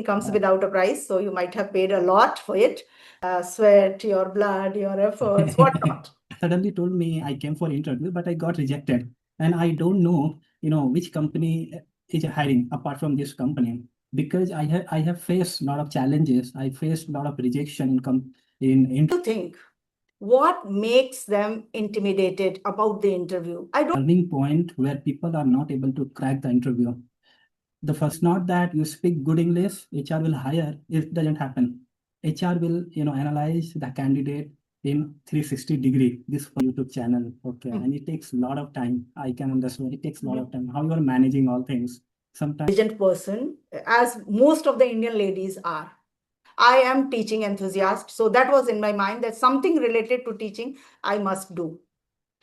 comes without a price, so you might have paid a lot for it. Sweat, your blood, your efforts, whatnot. Suddenly told me I came for interview, but I got rejected. And I don't know, which company is hiring apart from this company. Because I have faced a lot of challenges. I faced a lot of rejection in You think what makes them intimidated about the interview? I don't turning point where people are not able to crack the interview. The first, not that you speak good English, HR will hire. It doesn't happen. HR will, analyze the candidate in 360-degree. This YouTube channel, okay, and it takes a lot of time. I can understand. It takes a lot of time. How you are managing all things. Sometimes intelligent person, as most of the Indian ladies are. I am teaching enthusiast, so that was in my mind that something related to teaching I must do.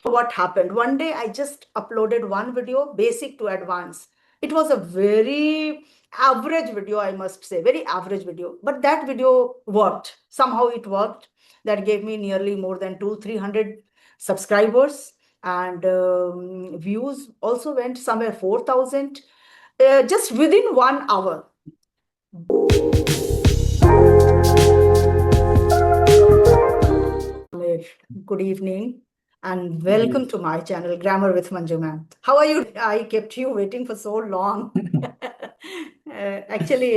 What happened? One day I just uploaded one video, basic to advanced. It was a very average video, I must say, very average video. But that video worked. Somehow it worked. That gave me nearly more than 300 subscribers, and views also went somewhere 4,000 just within 1 hour. Good evening and welcome to my channel, Grammar with Manju ma'am. How are you? I kept you waiting for so long. Actually,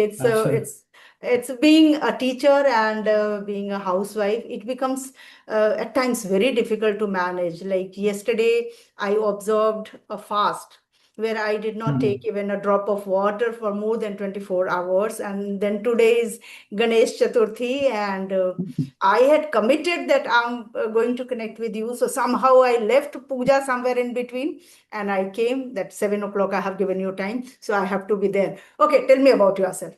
it's being a teacher and being a housewife. It becomes at times very difficult to manage. Like yesterday, I observed a fast where I did not take even a drop of water for more than 24 hours. And then today is Ganesh Chaturthi, and I had committed that I'm going to connect with you. So somehow I left puja somewhere in between and I came that 7 o'clock. I have given you time. So I have to be there. Okay, tell me about yourself.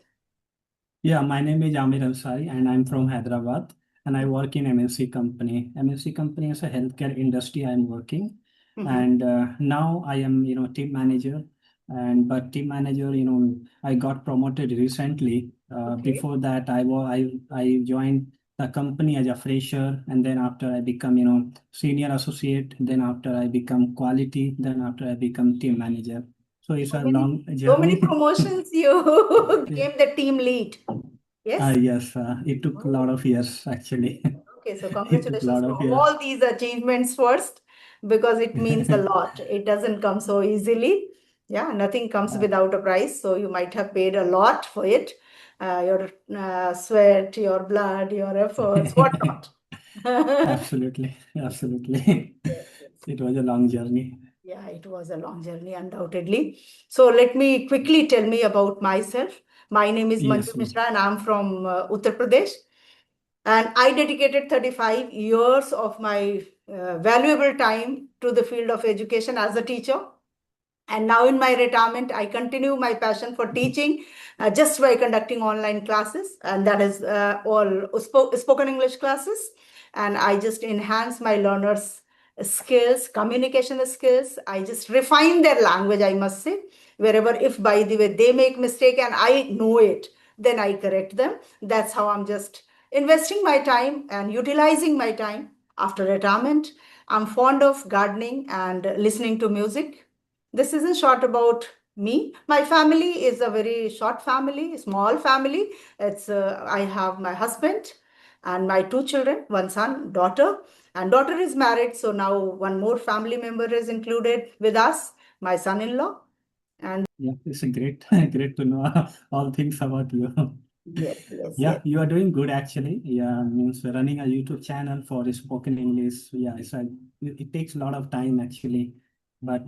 Yeah, my name is Amir Ansari and I'm from Hyderabad and I work in MNC company. MNC company is a healthcare industry I'm working. And now I am, team manager. But team manager, I got promoted recently. Before that, I joined the company as a fresher, and then after I become, senior associate. Then after I become quality. Then after I become team manager. So it's a long So many journey. promotions. You became the team lead. Yes. Yes, it took a lot of years actually. Okay, so It took a congratulations lot for of years. all these achievements first, because it means a lot. It doesn't come so easily. Yeah, nothing comes without a price. So you might have paid a lot for it. Your sweat, your blood, your efforts, whatnot. Absolutely, absolutely. Yes, yes. It was a long journey. Yeah, it was a long journey, undoubtedly. So let me quickly tell me about myself. My name is Yes, Manju Mishra and I'm from Uttar Pradesh. And I dedicated 35 years of my valuable time to the field of education as a teacher. And now in my retirement, I continue my passion for teaching just by conducting online classes. And that is all spoken English classes. And I just enhance my learners' skills, communication skills. I just refine their language, I must say. Wherever, if by the way they make mistake and I know it, then I correct them. That's how I'm just investing my time and utilizing my time after retirement. I'm fond of gardening and listening to music. This isn't short about me. My family is a very short family, small family. I have my husband and my two children, one son, daughter, and daughter is married. So now one more family member is included with us, my son-in-law. And yeah, it's a great, great to know all things about you. yes, yes, Yeah, yes. you are doing good actually. Yeah, means running a YouTube channel for spoken English. Yeah, it takes a lot of time actually. But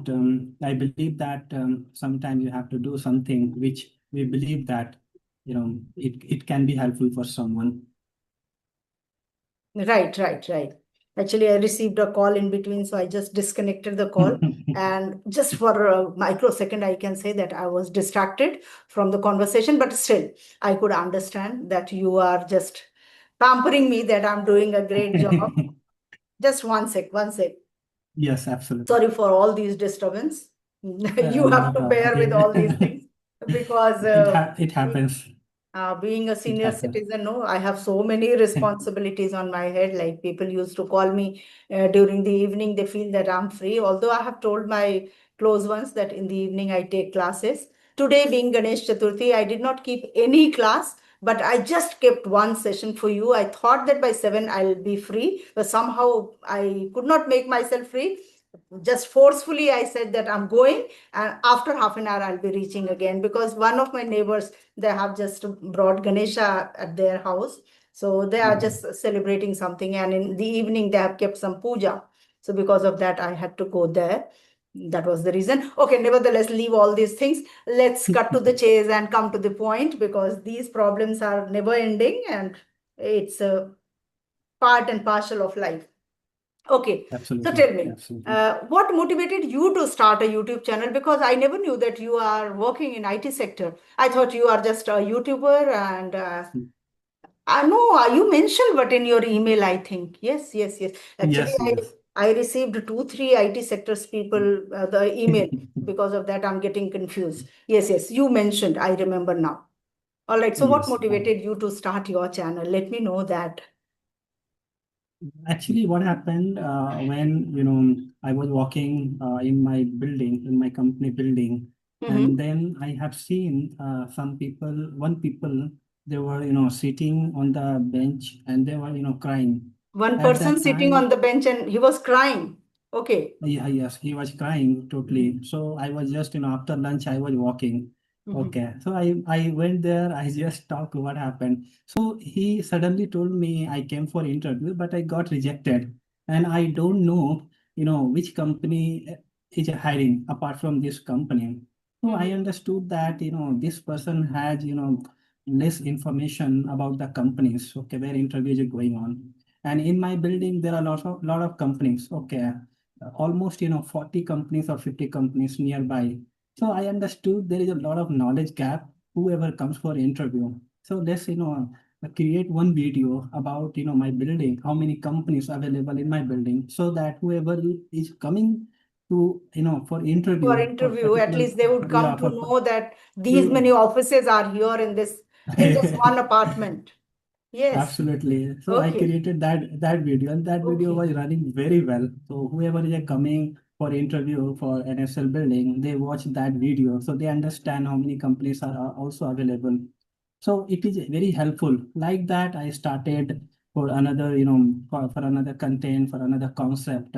I believe that sometimes you have to do something which we believe that, it can be helpful for someone. Right, right, right. Actually, I received a call in between, so I just disconnected the call. And just for a microsecond, I can say that I was distracted from the conversation, but still, I could understand that you are just pampering me that I'm doing a great job. Just one sec, one sec. Yes, absolutely. Sorry for all these disturbance. You Not have at to all. bear with all these things because It happens. being a It senior happens. citizen, no, I have so many responsibilities on my head. Like people used to call me during the evening, they feel that I'm free. Although I have told my close ones that in the evening I take classes, Today being Ganesh Chaturthi, I did not keep any class, but I just kept one session for you. I thought that by 7 I'll be free, but somehow I could not make myself free. Just forcefully, I said that I'm going, and after half an hour, I'll be reaching again, because one of my neighbors, they have just brought Ganesha at their house. So they are Mhm. just celebrating something, and in the evening, they have kept some puja. So because of that, I had to go there. That was the reason. Okay, nevertheless, leave all these things. Let's cut to the chase and come to the point, because these problems are never ending, and it's a part and parcel of life. Okay, so Absolutely, tell me, absolutely. what motivated you to start a YouTube channel? Because I never knew that you are working in IT sector. I thought you are just a YouTuber, and I know you mentioned, but in your email, I think. Yes, yes, yes. Actually, Yes, yes. I received two, three IT sectors people the email. Because of that, I'm getting confused. Yes, yes, you mentioned. I remember now. All right. So, what Yes. motivated you to start your channel? Let me know that. Actually, what happened when I was walking in my building, in my company building, and Mm-hmm. then I have seen some people, one people, they were sitting on the bench and they were crying. One At person that sitting on time, the bench and he was crying. Okay. yeah, yes, he was crying Mm-hmm. totally. So I was just, after lunch, I was walking. Mm-hmm. Okay. So I went there. I just talked what happened. So he suddenly told me I came for interview, but I got rejected. And I don't know, which company is hiring apart from this company. So I Mm-hmm. understood that, this person has, less information about the companies, okay, where interviews are going on. And in my building, there are lot of companies. Okay, almost 40 companies or 50 companies nearby. So I understood there is a lot of knowledge gap whoever comes for interview. So let's create one video about my building, how many companies available in my building, so that whoever is coming to for For interview for interview, at particular, least they would come yeah, to for know that these you. many offices are here in this one apartment. Yes. Absolutely. So I Okay. created that video, and that video Okay. was running very well. So whoever is coming for interview for NSL building, they watch that video, so they understand how many companies are also available. So it is very helpful. Like that, I started for another, for another content, for another concept.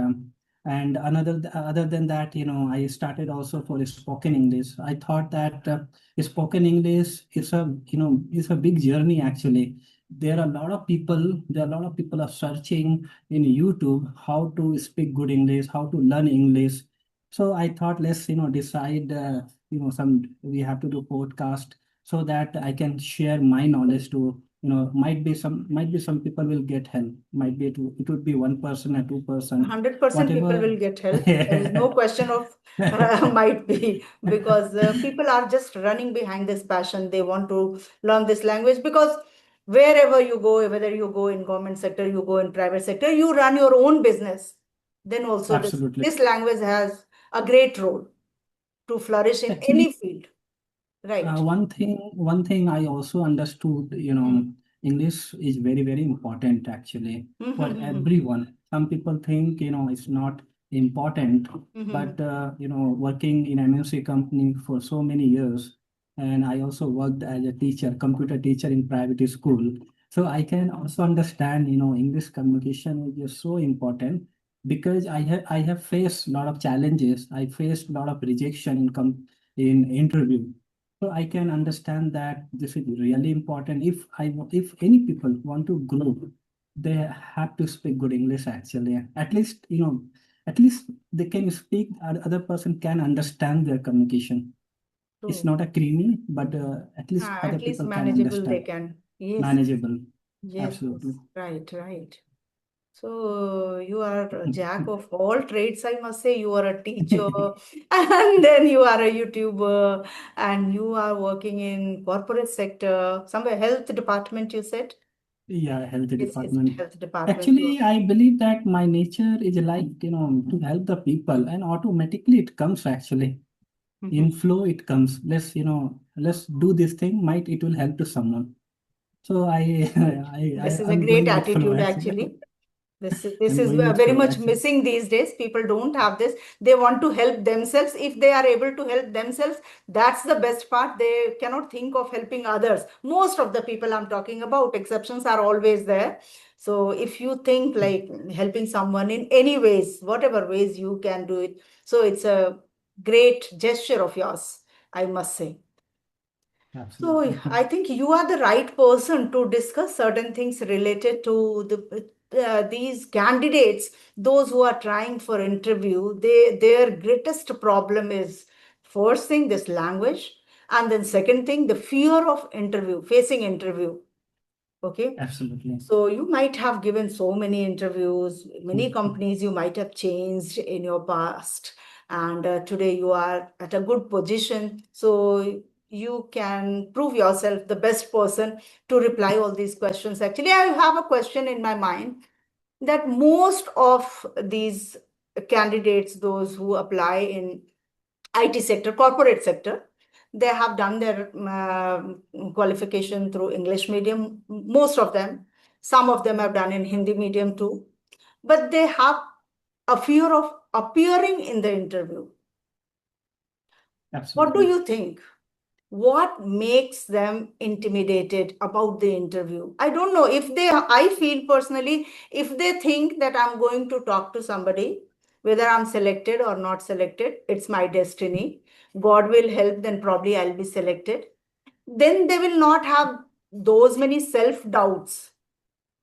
And other than that, I started also for spoken English. I thought that spoken English is a big journey actually. There are a lot of people are searching in YouTube how to speak good English, how to learn English. So I thought, let's decide, some we have to do podcast, so that I can share my knowledge to, might be some people will get help. Might be it would be one person or two person, 100% people whatever. will get help. There is no question of might be, because people are just running behind this passion. They want to learn this language, because wherever you go, whether you go in government sector, you go in private sector, you run your own business. Then also Absolutely. this language has a great role to flourish in Actually, any field. Right. one thing I also understood, Mm-hmm. English is very, very important actually for Mm-hmm. everyone. Some people think, it's not important, Mm-hmm. but, working in MNC company for so many years, and I also worked as a teacher, computer teacher in private school. So I can also understand, English communication is just so important, because I have faced a lot of challenges. I faced a lot of rejection in interview. So I can understand that this is really important. If any people want to grow, they have to speak good English actually. At least they can speak, other person can understand their communication. It's True. not a creamy, but at least other At least people can manageable they understand. can. Yes. Manageable. Yes. Absolutely. Yes. Right. Right. So you are a jack of all trades, I must say. You are a teacher, and then you are a YouTuber, and you are working in corporate sector, somewhere health department, you said? Yeah, health Yes, yes, department. health department. You Actually, I believe that my nature is like, to help the people, and automatically it comes actually. In Mhm. flow it comes. Let's do this thing, might it will help to someone. So I This is a I'm great going with flow attitude, actually. actually. This I'm is going very through much actually. missing these days. People don't have this. They want to help themselves. If they are able to help themselves, that's the best part. They cannot think of helping others. Most of the people I'm talking about, exceptions are always there. So if you think like helping someone in any ways, whatever ways you can do it, so it's a great gesture of yours, I must say. So Absolutely. I think you are the right person to discuss certain things related to these candidates, those who are trying for interview. Their greatest problem is first thing this language, and then second thing the fear of interview, facing interview. Okay. Absolutely. So you might have given so many interviews, many Mhm. companies you might have changed in your past, and today you are at a good position. So you can prove yourself the best person to reply all these questions. Actually, I have a question in my mind that most of these candidates, those who apply in IT sector, corporate sector, they have done their qualification through English medium, most of them. Some of them have done in Hindi medium too. But they have a fear of appearing in the interview. What do Absolutely. you think? What makes them intimidated about the interview? I don't know if they, I feel personally, if they think that I'm going to talk to somebody, whether I'm selected or not selected, it's my destiny. God will help, then probably I'll be selected. Then they will not have those many self doubts.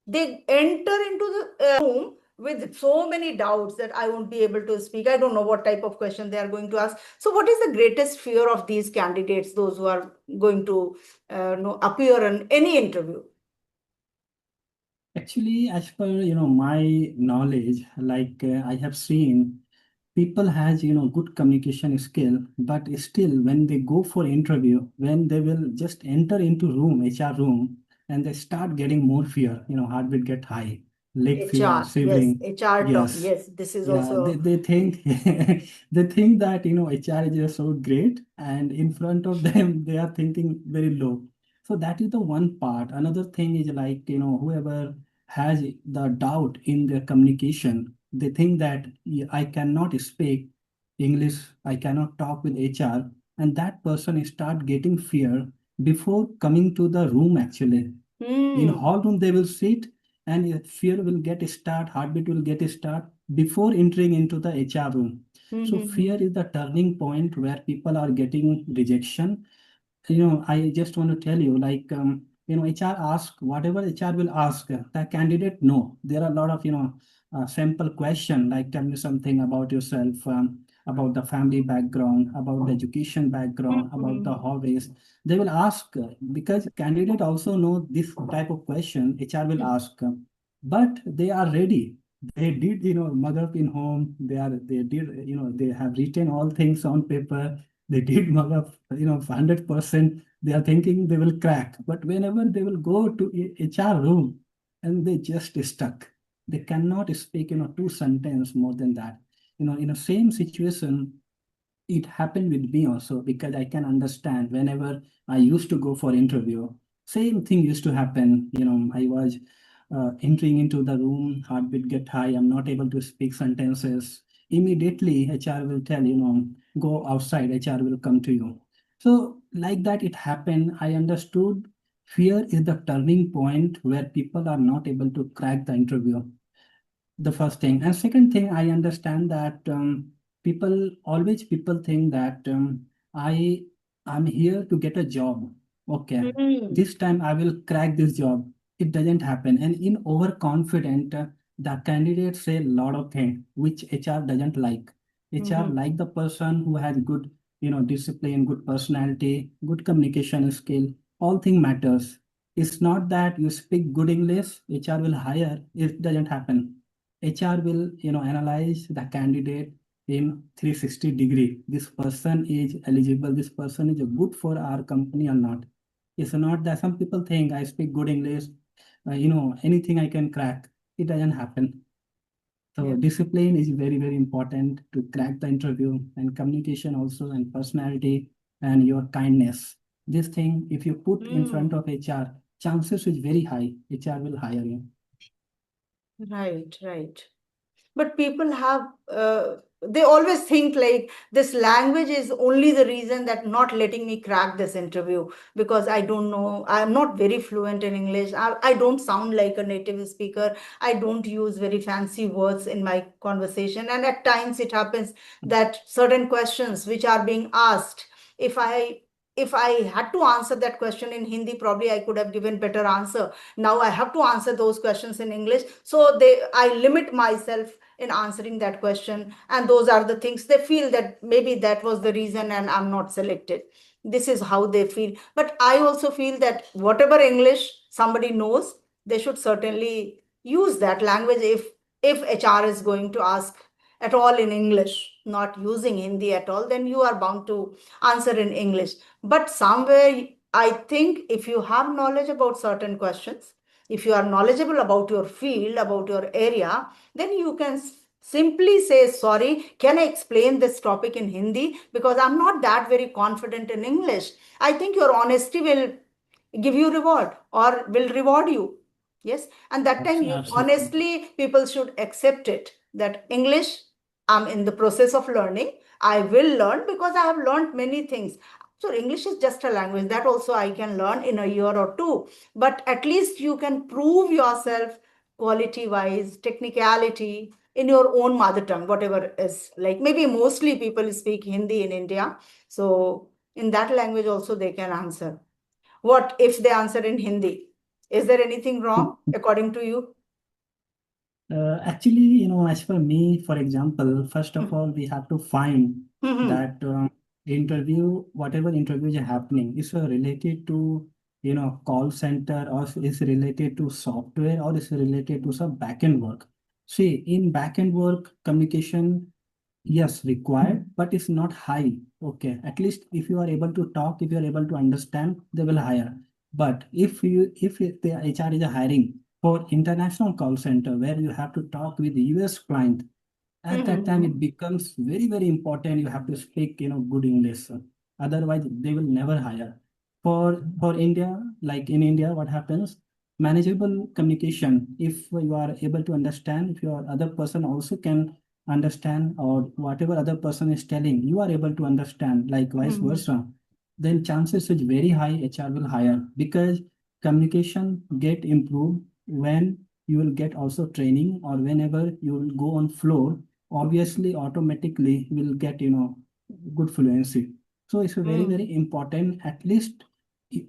They enter into the room with so many doubts that I won't be able to speak. I don't know what type of question they are going to ask. So what is the greatest fear of these candidates, those who are going to appear in any interview? Actually, as per my knowledge, like I have seen people has good communication skill, but still when they go for interview, when they will just enter into room, HR room, and they start getting more fear, heart will get high, leg fear, HR, yes, shivering. HR talk, Yes. yes, this is Yeah, they, also. they think they think that HR is just so great, and in front of them they are thinking very low. So that is the one part. Another thing is like whoever has the doubt in their communication, they think that, "Yeah, I cannot speak English, I cannot talk with HR," and that person start getting fear before coming to the room actually. In Hmm. hall room they will sit, and fear will get start, heartbeat will get start before entering into the HR room. Hmm. So Hmm. fear Hmm. is the turning point where people are getting rejection. I just want to tell you, like, HR ask whatever HR will ask the candidate. No, there are a lot of, simple question like, tell me something about yourself, about the family background, about the education Hmm. background, Hmm. about the Hmm. hobbies. They will ask because candidate also know this type of question HR will Hmm. ask, but they are ready. They did, mug up in home. They did, they have written all things on paper. They did mug up, 100%. They are thinking they will crack, but whenever they will go to HR room, and they just stuck. They cannot speak, two sentence more than that. In the same situation, it happened with me also, because I can understand whenever I used to go for interview, same thing used to happen. I was entering into the room, heartbeat get high, I'm not able to speak sentences. Immediately, HR will tell, go outside, HR will come to you. So like that, it happened. I understood fear is the turning point where people are not able to crack the interview, the first thing. And second thing, I understand that people think that I'm here to get a job. Okay, Hmm. this time I will crack this job. It doesn't happen. And in overconfident, the candidate say a lot of things which HR doesn't like. Hmm. HR Hmm. like the person who has good, discipline, good personality, good communication skill. All thing matters. It's not that you speak good English, HR will hire. It doesn't happen. HR will, analyze the candidate in 360-degree. This person is eligible. This person is good for our company or not. It's not that some people think I speak good English, anything I can crack. It doesn't happen. So Yeah. discipline is very, very important to crack the interview, and communication also, and personality, and your kindness. This thing, if you put in front Hmm. of HR, chances is very high HR will hire you. Right, right. But people have, they always think like this language is only the reason that not letting me crack this interview, because I don't know, I'm not very fluent in English. I don't sound like a native speaker. I don't use very fancy words in my conversation. And at times it happens that certain questions which are being asked, if I had to answer that question in Hindi, probably I could have given better answer. Now I have to answer those questions in English. So I limit myself in answering that question, and those are the things they feel that maybe that was the reason and I'm not selected. This is how they feel. But I also feel that whatever English somebody knows, they should certainly use that language. If HR is going to ask at all in English, not using Hindi at all, then you are bound to answer in English. But somewhere I think if you have knowledge about certain questions, if you are knowledgeable about your field, about your area, then you can simply say, sorry, can I explain this topic in Hindi, because I'm not that very confident in English. I think your honesty will give you reward, or will reward you. Yes, and that time you Absolutely. honestly, people should accept it that English, I'm in the process of learning. I will learn because I have learned many things. So English is just a language that also I can learn in a year or two. But at least you can prove yourself quality wise, technicality in your own mother tongue, whatever is, like maybe mostly people speak Hindi in India. So in that language also they can answer. What if they answer in Hindi? Is there anything wrong according to you? Actually, as for me, for example, first of all, we have to find Mm-hmm. that interview, whatever interviews are happening, is related to, call center, or is related to software, or is related to some backend work. See, in backend work, communication, yes, required, but it's not high. Okay, at least if you are able to talk, if you are able to understand, they will hire. But if the HR is hiring for international call center where you have to talk with the US client, at that time Mm-hmm. it becomes very, very important. You have to speak, good English. Otherwise, they will never hire. For India, like in India, what happens? Manageable communication. If you are able to understand, if your other person also can understand, or whatever other person is telling, you are able to understand, like vice Mm-hmm. versa, then chances is very high HR will hire, because communication get improved when you will get also training, or whenever you will go on floor, obviously automatically will get good fluency. So it's a very, very important. At least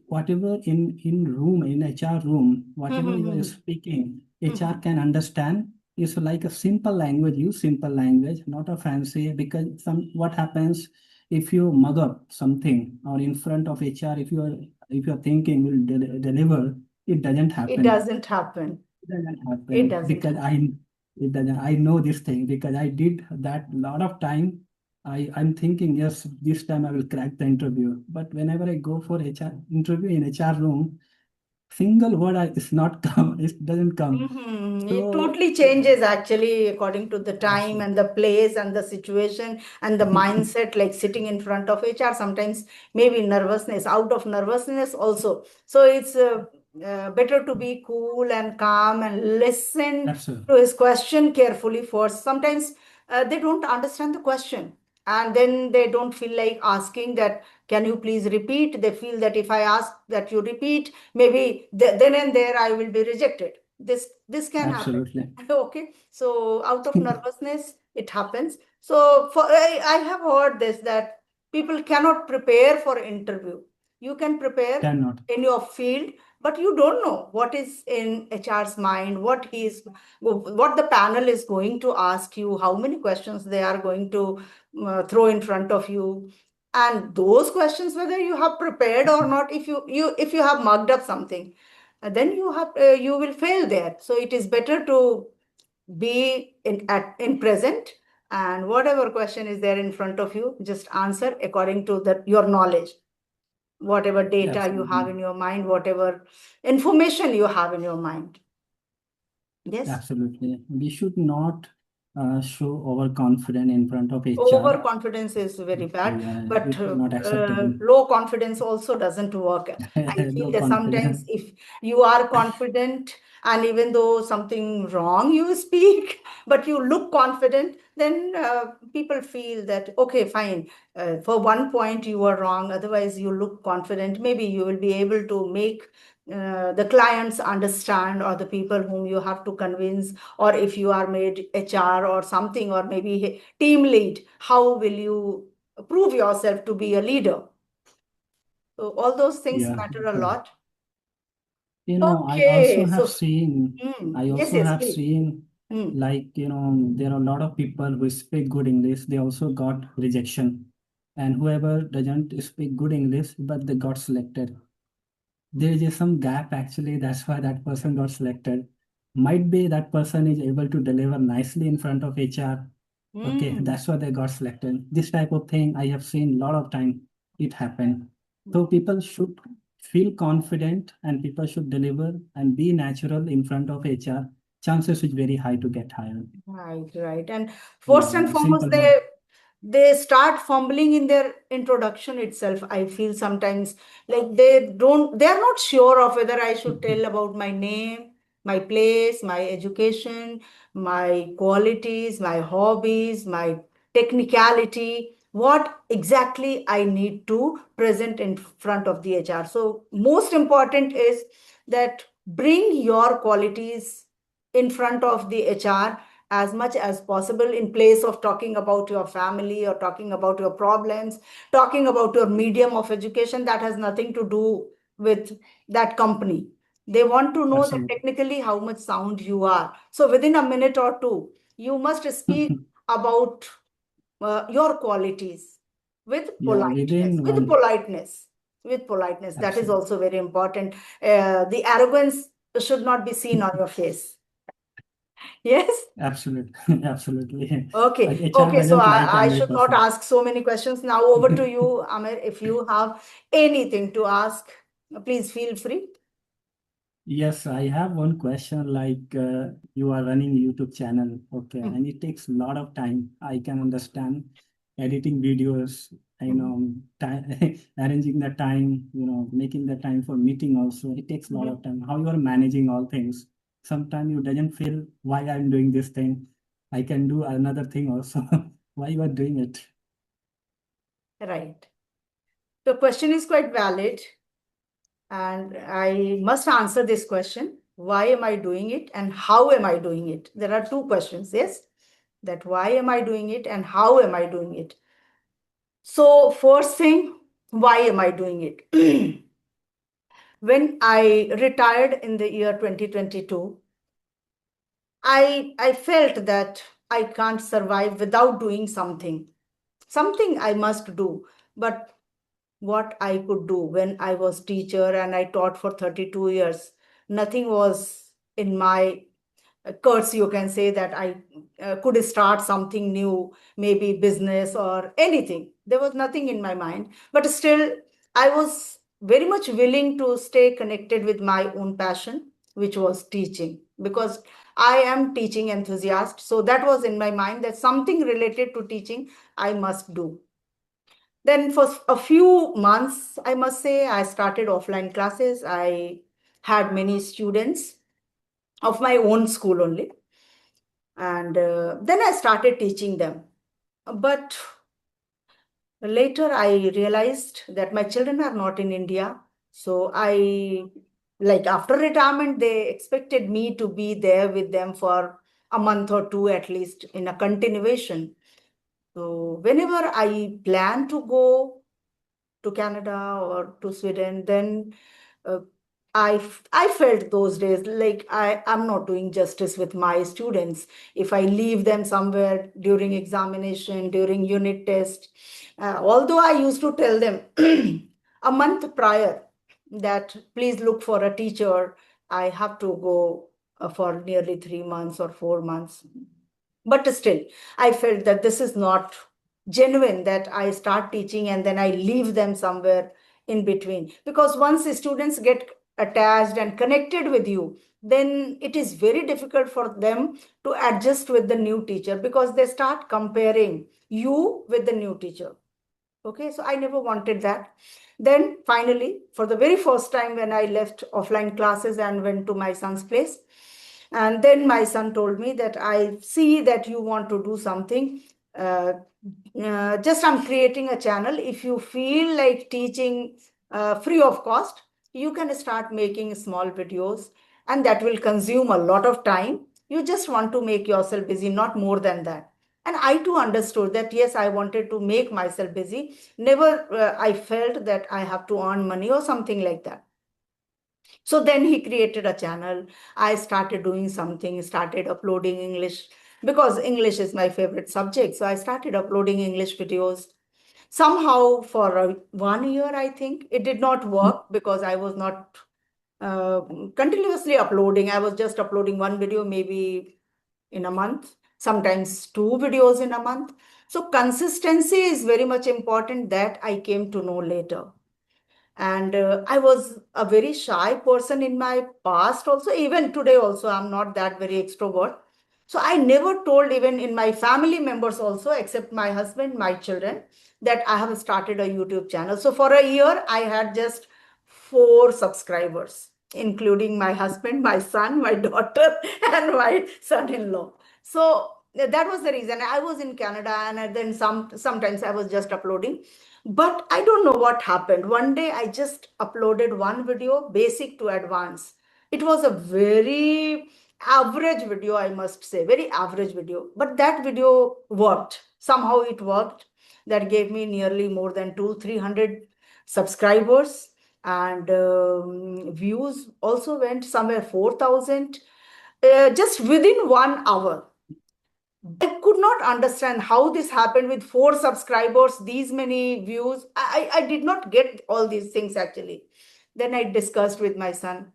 whatever in room, in HR room, whatever you are Mm-hmm. speaking, HR Mm-hmm. can understand. It's like a simple language. Use simple language, not a fancy. Because what happens if you mug up something, or in front of HR, if you're thinking will deliver, it doesn't It happen. doesn't happen. It doesn't It happen doesn't because happen. it doesn't. I know this thing because I did that lot of time. I'm thinking, yes, this time I will crack the interview. But whenever I go for HR interview in HR room, single word is not come. It doesn't come. Mm-hmm. It So totally changes actually according to the time absolutely, and the place and the situation and the mindset, like sitting in front of HR, sometimes maybe nervousness, out of nervousness also. So it's better to be cool and calm and listen absolutely, to his question carefully first. Sometimes they don't understand the question, and then they don't feel like asking that, can you please repeat? They feel that if I ask that you repeat, maybe then and there I will be rejected. This can happen. absolutely. Okay, so out of nervousness it happens. So I have heard this, that people cannot prepare for interview. You can prepare Cannot. in your field, but you don't know what is in HR's mind, what the panel is going to ask you, how many questions they are going to throw in front of you. And those questions, whether you have prepared or not, if you have mugged up something, then you will fail there. So it is better to be in present, and whatever question is there in front of you, just answer according to your knowledge, whatever Yeah, data you have absolutely. in your mind, whatever information you have in your mind. Yes. Absolutely. We should not show overconfident in front of HR. Overconfidence is very bad, Yeah, but it's not acceptable. low confidence also doesn't work. I feel Low that sometimes confidence. if you are confident, and even though something wrong you speak, but you look confident, then people feel that, okay, fine, for one point you are wrong, otherwise you look confident. Maybe you will be able to make the clients understand, or the people whom you have to convince, or if you are made HR or something, or maybe team lead, how will you prove yourself to be a leader? So all those things Yeah. matter a lot. I also Okay, have so seen, I yes, also yes, have please. seen, Hmm. like, there are a lot of people who speak good English, they also got rejection. And whoever doesn't speak good English, but they got selected. There is just some gap actually, that's why that person got selected. Might be that person is able to deliver nicely in front of HR. Okay, Hmm. that's why they got selected. This type of thing I have seen a lot of time it happened. So people should feel confident and people should deliver and be natural in front of HR. Chances is very high to get hired. Right, right. And first and Yeah, foremost, simple word. they start fumbling in their introduction itself. I feel sometimes like they are not sure of whether I should tell about my name, my place, my education, my qualities, my hobbies, my technicality, what exactly I need to present in front of the HR. So most important is that bring your qualities in front of the HR as much as possible, in place of talking about your family or talking about your problems, talking about your medium of education. That has nothing to do with that company. They want to know that Absolutely. technically how much sound you are. So within a minute or two, you must speak about your qualities with Yeah, politeness, within with one. politeness, with politeness. That is Absolutely. also very important. The arrogance should not be seen on your face. Yes. Absolutely. Absolutely. Okay. Like HR Okay. So doesn't like I angry should not person. ask so many questions. Now over to you, Amir. If you have anything to ask, please feel free. Yes, I have one question. Like, you are running YouTube channel, okay, Hmm. and it takes a lot of time. I can understand editing videos, Mhm. time, arranging the time, making the time for meeting also. It takes a lot Mhm. of time. How you are managing all things? Sometimes you doesn't feel why I'm doing this thing. I can do another thing also. Why you are doing it? Right. The question is quite valid, and I must answer this question. Why am I doing it, and how am I doing it? There are two questions, yes? That why am I doing it, and how am I doing it? So, first thing, why am I doing it? When I retired in the year 2022, I felt that I can't survive without doing something. Something I must do. But what I could do when I was teacher and I taught for 32 years, nothing was in my curse, you can say, that I could start something new, maybe business or anything. There was nothing in my mind, but still I was very much willing to stay connected with my own passion, which was teaching, because I am teaching enthusiast. So that was in my mind, that something related to teaching I must do. Then for a few months, I must say, I started offline classes. I had many students of my own school only, and then I started teaching them. But later I realized that my children are not in India. So I, like, after retirement, they expected me to be there with them for a month or two at least, in a continuation. So whenever I plan to go to Canada or to Sweden, then uh, I felt those days like I'm not doing justice with my students if I leave them somewhere during examination, during unit test. Although I used to tell them a month prior that please look for a teacher, I have to go for nearly 3 months or 4 months. But still, I felt that this is not genuine, that I start teaching and then I leave them somewhere in between. Because once the students get attached and connected with you, then it is very difficult for them to adjust with the new teacher, because they start comparing you with the new teacher. Okay, so I never wanted that. Then finally, for the very first time, when I left offline classes and went to my son's place, and then my son told me that I see that you want to do something. Uh, just I'm creating a channel. If you feel like teaching free of cost, you can start making small videos, and that will consume a lot of time. You just want to make yourself busy, not more than that. And I too understood that yes, I wanted to make myself busy. Never I felt that I have to earn money or something like that. So then he created a channel. I started doing something, started uploading English because English is my favorite subject. So I started uploading English videos. Somehow, for 1 year, I think it did not work because I was not uh, continuously uploading. I was just uploading one video maybe in a month, sometimes two videos in a month. So consistency is very much important, that I came to know later. And I was a very shy person in my past also. Even today also, I'm not that very extrovert. So I never told even in my family members also, except my husband, my children, that I have started a YouTube channel. So for a year I had just 4 subscribers, including my husband, my son, my daughter, and my son-in-law. So that was the reason. I was in Canada, and then sometimes I was just uploading. But I don't know what happened. One day I just uploaded one video, basic to advanced. It was a very average video, I must say, very average video. But that video worked. Somehow it worked. That gave me nearly more than 300 subscribers, and views also went somewhere 4,000 just within 1 hour. I could not understand how this happened with 4 subscribers, these many views. I did not get all these things actually. Then I discussed with my son.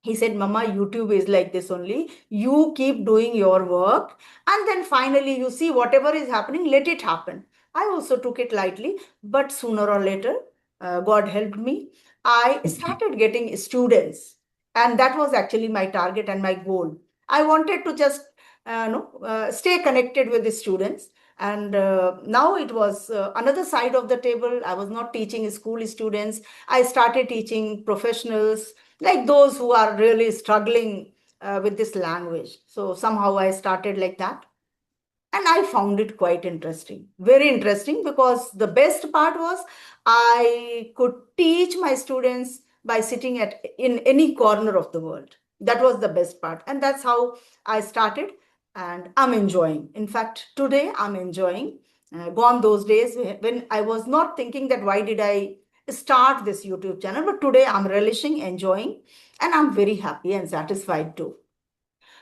He said, Mama, YouTube is like this only. You keep doing your work, and then finally you see whatever is happening, let it happen. I also took it lightly, but sooner or later, God helped me. I started getting students, and that was actually my target and my goal. I wanted to just no, stay connected with the students. And now it was another side of the table. I was not teaching school students. I started teaching professionals, like those who are really struggling with this language. So somehow I started like that. And I found it quite interesting, very interesting, because the best part was I could teach my students by sitting at in any corner of the world. That was the best part. And that's how I started. And I'm enjoying. In fact, today I'm enjoying. Gone those days when I was not thinking that why did I start this YouTube channel, but today I'm relishing, enjoying, and I'm very happy and satisfied too.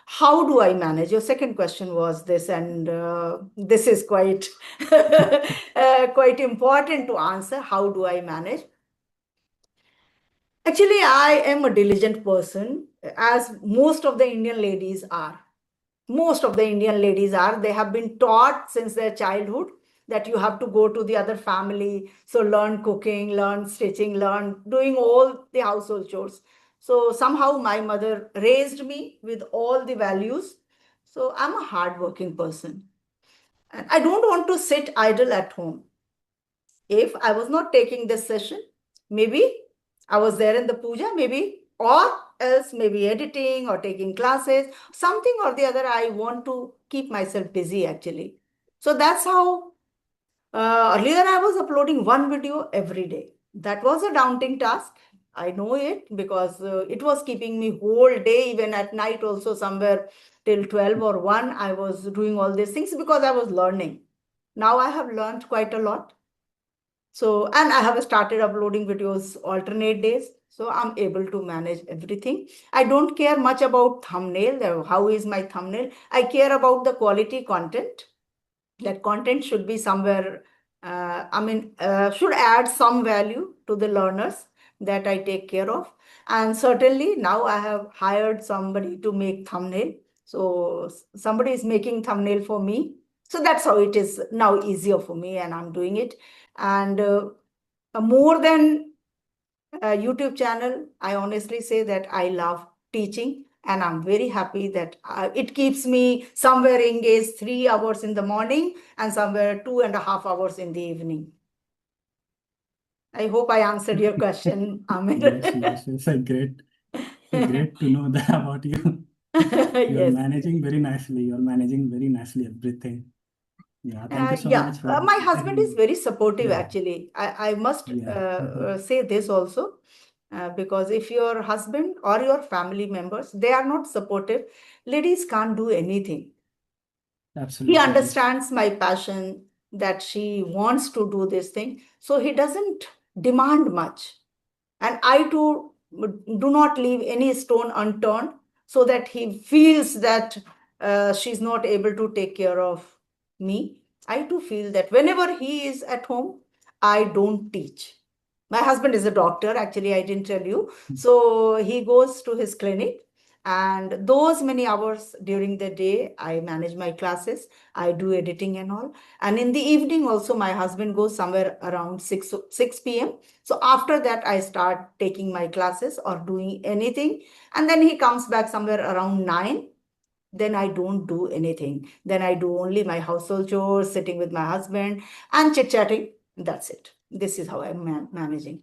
How do I manage? Your second question was this, and this is quite quite important to answer. How do I manage? Actually, I am a diligent person, as most of the Indian ladies are. Most of the Indian ladies are. They have been taught since their childhood that you have to go to the other family. So learn cooking, learn stitching, learn doing all the household chores. So somehow my mother raised me with all the values. So I'm a hardworking person. And I don't want to sit idle at home. If I was not taking this session, maybe I was there in the puja, maybe, or else maybe editing or taking classes, something or the other. I want to keep myself busy actually. So that's how earlier I was uploading one video every day. That was a daunting task. I know it because it was keeping me whole day, even at night also, somewhere till 12 or 1. I was doing all these things because I was learning. Now I have learned quite a lot. So, and I have started uploading videos alternate days. So I'm able to manage everything. I don't care much about thumbnail. How is my thumbnail? I care about the quality content. That content should be somewhere, should add some value to the learners, that I take care of. And certainly now I have hired somebody to make thumbnail. So somebody is making thumbnail for me. So that's how it is now easier for me, and I'm doing it. And more than a YouTube channel, I honestly say that I love teaching, and I'm very happy that it keeps me somewhere engaged 3 hours in the morning and somewhere 2.5 hours in the evening. I hope I answered your question, Yes, Amir. yes, it's a great to know that about you. You're Yes. managing very nicely. You're managing very nicely everything. Yeah, thank you so Yeah, much for my husband is having. very supportive, Yeah, actually. I must yeah. say this also, because if your husband or your family members, they are not supportive, ladies can't do anything. He Absolutely. understands my passion that she wants to do this thing, so he doesn't demand much. And I too do not leave any stone unturned so that he feels that she's not able to take care of me. I too feel that whenever he is at home, I don't teach. My husband is a doctor, actually, I didn't tell you. So he goes to his clinic, and those many hours during the day, I manage my classes, I do editing and all. And in the evening, also, my husband goes somewhere around 6 p.m. So after that, I start taking my classes or doing anything. And then he comes back somewhere around 9. Then I don't do anything. Then I do only my household chores, sitting with my husband and chit chatting. That's it. This is how I'm managing.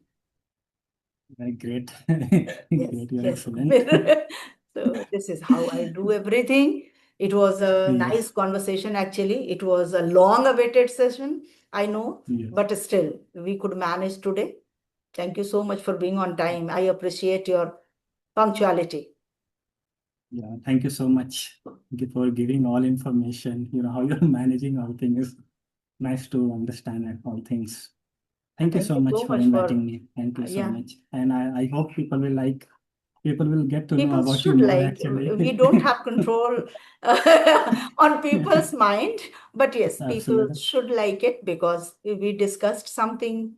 Very great. Yes, Great. You're yes. excellent. So this is how I do everything. It was a nice Yes, conversation, actually. It was a long awaited session, I know, yes. but still, we could manage today. Thank you so much for being on time. I appreciate your punctuality. Yeah, thank you so much for giving all information. You know how you're managing all things. Nice to understand all things. Thank you Thank so you much so for much for, inviting me. Thank you so yeah. much. And I hope people will get to know People about you should more like, actually. we don't have control on people's mind, but yes, people Absolutely. should like it because we discussed something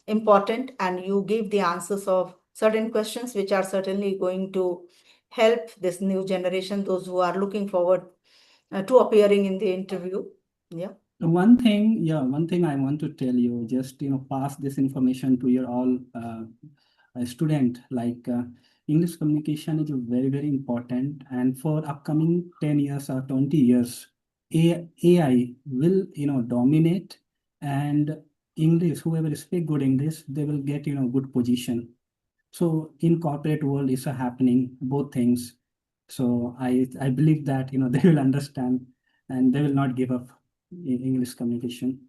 important and you gave the answers of certain questions which are certainly going to help this new generation, those who are looking forward to appearing in the interview. Yeah. One thing I want to tell you, just pass this information to your all student. English communication is very very important, and for upcoming 10 years or 20 years, AI will dominate, and English, whoever speak good English, they will get good position. So in corporate world is happening both things. So I believe that they will understand and they will not give up in English communication.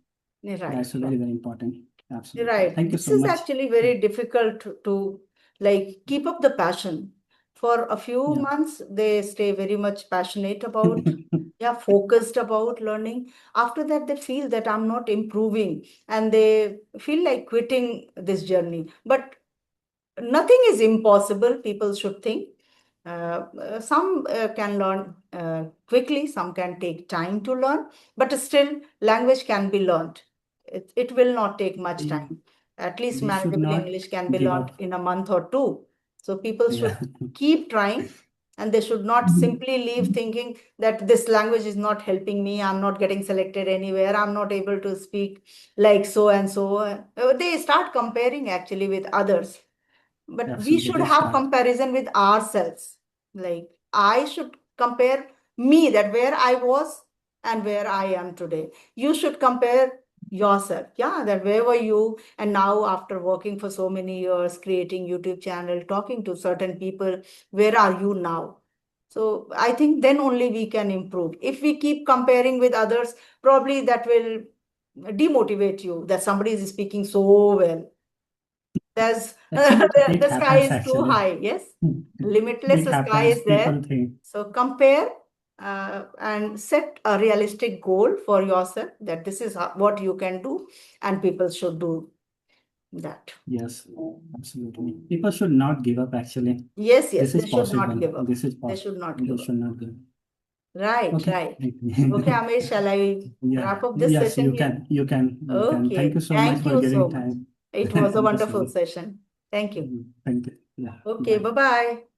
Right. That's very very important. Absolutely. Right. Thank you This so is much. actually very difficult to like keep up the passion. For a few Yeah. months, they stay very much passionate about, yeah, focused about learning. After that, they feel that I'm not improving and they feel like quitting this journey. But nothing is impossible, people should think. Some can learn quickly, some can take time to learn, but still, language can be learned. It will not take much we time. At least we should manageable not English can be give learned up. in a month or two. So people Yeah. should keep trying and they should not simply leave thinking that this language is not helping me. I'm not getting selected anywhere. I'm not able to speak like so and so. They start comparing actually with others, but we Absolutely. should They have start. comparison with ourselves. Like I should compare me, that where I was and where I am today. You should compare yourself. Yeah, that where were you, and now after working for so many years, creating YouTube channel, talking to certain people, where are you now? So I think then only we can improve. If we keep comparing with others, probably that will demotivate you, that somebody is speaking so well. There's Actually, it the sky happens is too actually. high. Yes, limitless It sky happens. is there. People think. So compare and set a realistic goal for yourself that this is what you can do, and people should do that. Yes, absolutely. People should not give up actually. Yes, yes, This is they should not possible. give up. This is They possible. should not They give up. should not give up. Right, Okay. right. Okay, Amish, shall I Yeah. wrap up this Yes, session you here? can. You can. You can. Thank Okay, you so much thank for you so giving much. time. It was a Thank you so wonderful much. session. Thank you. Thank you. Yeah. Okay, Bye. bye bye.